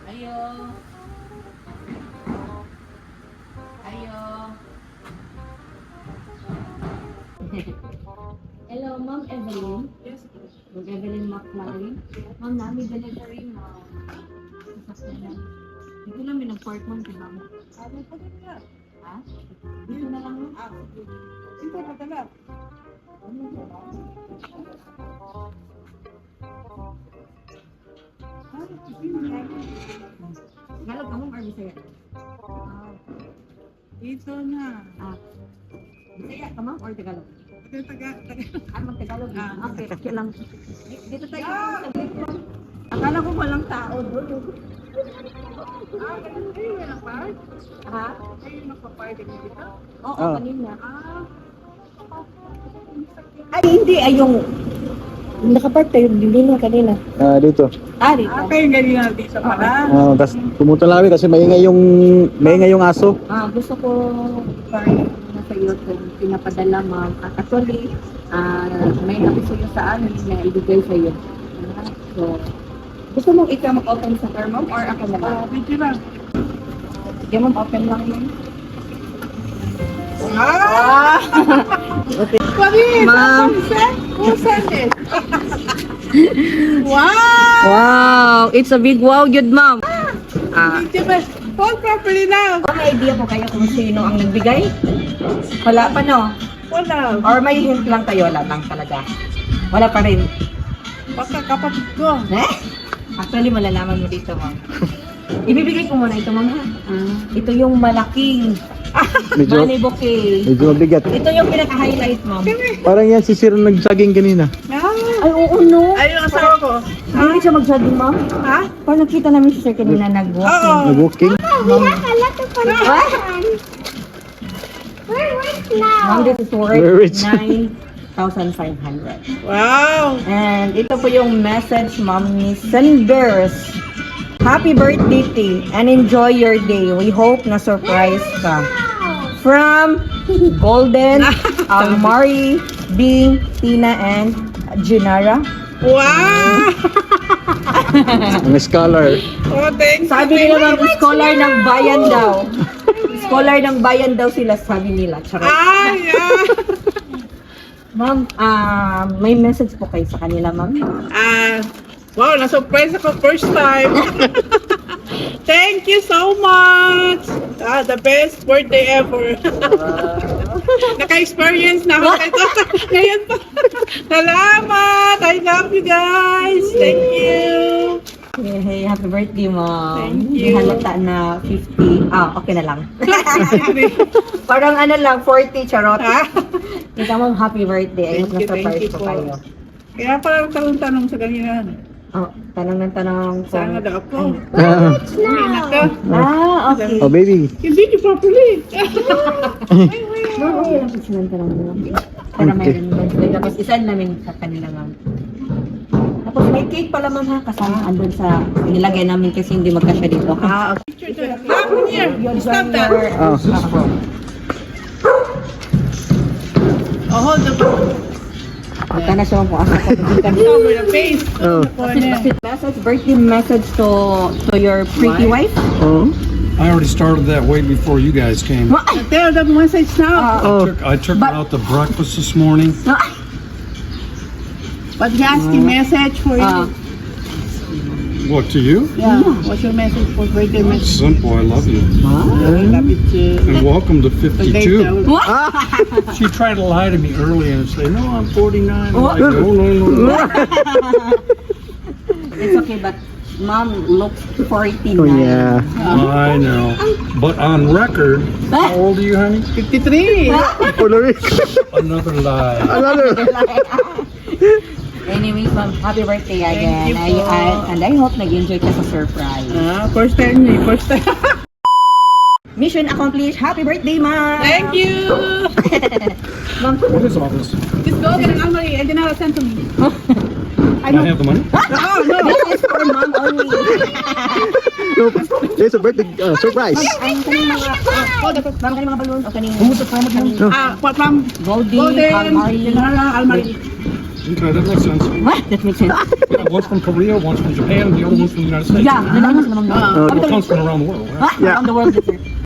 Ayo. Ayo. Hello, Ma'am Evelyn. Yes. Ma'am Evelyn McLaren. Ma'am, namin delivery, ma'am. Dito lang may nag-park ma'am, di ba? Ano pa din ka? Ha? Dito na lang ma'am. Dito padala. Tagalog ka ma'am or Bisaya? Dito na. Bisaya ka ma'am or Tagalog? Ito taga. Mag-Tagalog. Okay, okay lang. Dito tayo. Akala ko walang tao doon. Ganun kayo walang park? Ha? Kayo nagpa-party dito? Oo, kanina. Ah, Ay, hindi. Ay, yung nakapark tayo din na kanina. Dito. Dito. kayo ganyan dito pala. Tapos pumunta namin kasi maingay yung aso. Gusto ko parang sa iyo kung pinapadala ma'am. Actually, may napiso sa amin na ibigay sa iyo. So, gusto mong ikaw mag-open sa car ma'am or ako na lang? Dito lang. Sige ma'am, open lang ma'am. Okay. Ma'am. Who sent it? Wow! Wow! It's a big wow, good ma'am. Dito ba? Hold properly now. May idea po kayo kung sino ang nagbigay? Wala pa no? Wala. Or may hint lang kayo? Wala lang talaga. Wala pa rin. Baka kapatid ko. Actually, malalaman mo dito, ma'am. Ibibigay ko muna ito, ma'am. Ito yung malaking money bouquet. Medyo mabigat. Ito yung pinaka-highlight, ma'am. Parang yan si Sir nagsaging kanina. Ay, oo, no. Ay, yung asawa ko. Hindi siya mag-jogging, ma'am. Ha? Parang nakita namin si Sir kanina nag-walking. Oo. Nag-walking. Ma'am, this is We're worth rich. 9,500. Wow! And ito po yung message, ma'am, ni Sanders. Happy birthday, T, and enjoy your day. We hope na surprise ka. From Golden, Mari, Bing, Tina, and Junara. Wow! Ang scholar. Oh, thanks. Sabi nila, ma'am, scholar ng bayan daw. Scholar ng bayan daw sila, sabi nila. Charot. Yeah. Ma'am, may message po kayo sa kanila, ma'am. Wow, na-surprise ako first time. Thank you so much. The best birthday ever. Naka-experience na ako ito. Ngayon pa. Salamat. I love you guys. Thank you. Hey, happy birthday, ma'am. Thank you. Halata na 50. Okay na lang. Parang ano lang, 40, charot. Ikaw, ma'am, happy birthday. Ayun, na-surprise ko kayo. Kaya pala magkaroon tanong sa kanina. Tanong ng tanong. Saan na daw ako? Uwi na ka. Okay. Oh, baby. You did it properly. Ma'am, okay lang po silang tanong mo. Para may birthday. Tapos isend namin sa kanila, ma'am. Tapos may cake pala, ma'am, ha? Kasama andun sa nilagay namin kasi hindi magkasya dito. Okay. Here. Stop that. Oh. Oh, hold the Magka na siya po. Asa ko cover the face. Oh. birthday message to your pretty wife. Oh. I already started that way before you guys came. Tell the message now. I took her out to breakfast this morning. But he asked you message for you. What, to you? Yeah. What's your message for birthday message? Simple, I love you. I love it too. And welcome to 52. What? She tried to lie to me early and say, no, I'm 49. I'm like, no. It's okay, but mom looks 49. Oh, yeah. I know. But on record, how old are you, honey? 53. Puerto Rico. Another lie. Another. Anyways, ma'am, happy birthday again. Thank you po. And I hope nag-enjoy ka sa surprise. First time niya. First time. Mission accomplished. Happy birthday, ma'am. Thank you. Ma'am, What is all this? Just go get an almari and then I'll send to me. I have the money? Oh, no. this is for ma'am only. No, it's a birthday surprise. Ang kaning mga, ma'am, kaning mga balloon o kaning Who was the promise? From Goldie, Golden, Almari. General, Almari. Okay, that makes sense. What? That makes sense. Yeah, one's from Korea, one's from Japan, and the other one's from the United States. Yeah, nadaan mo sila mami. Okay. Well, it comes from around the world. Right? Ha? Around the world, that's it.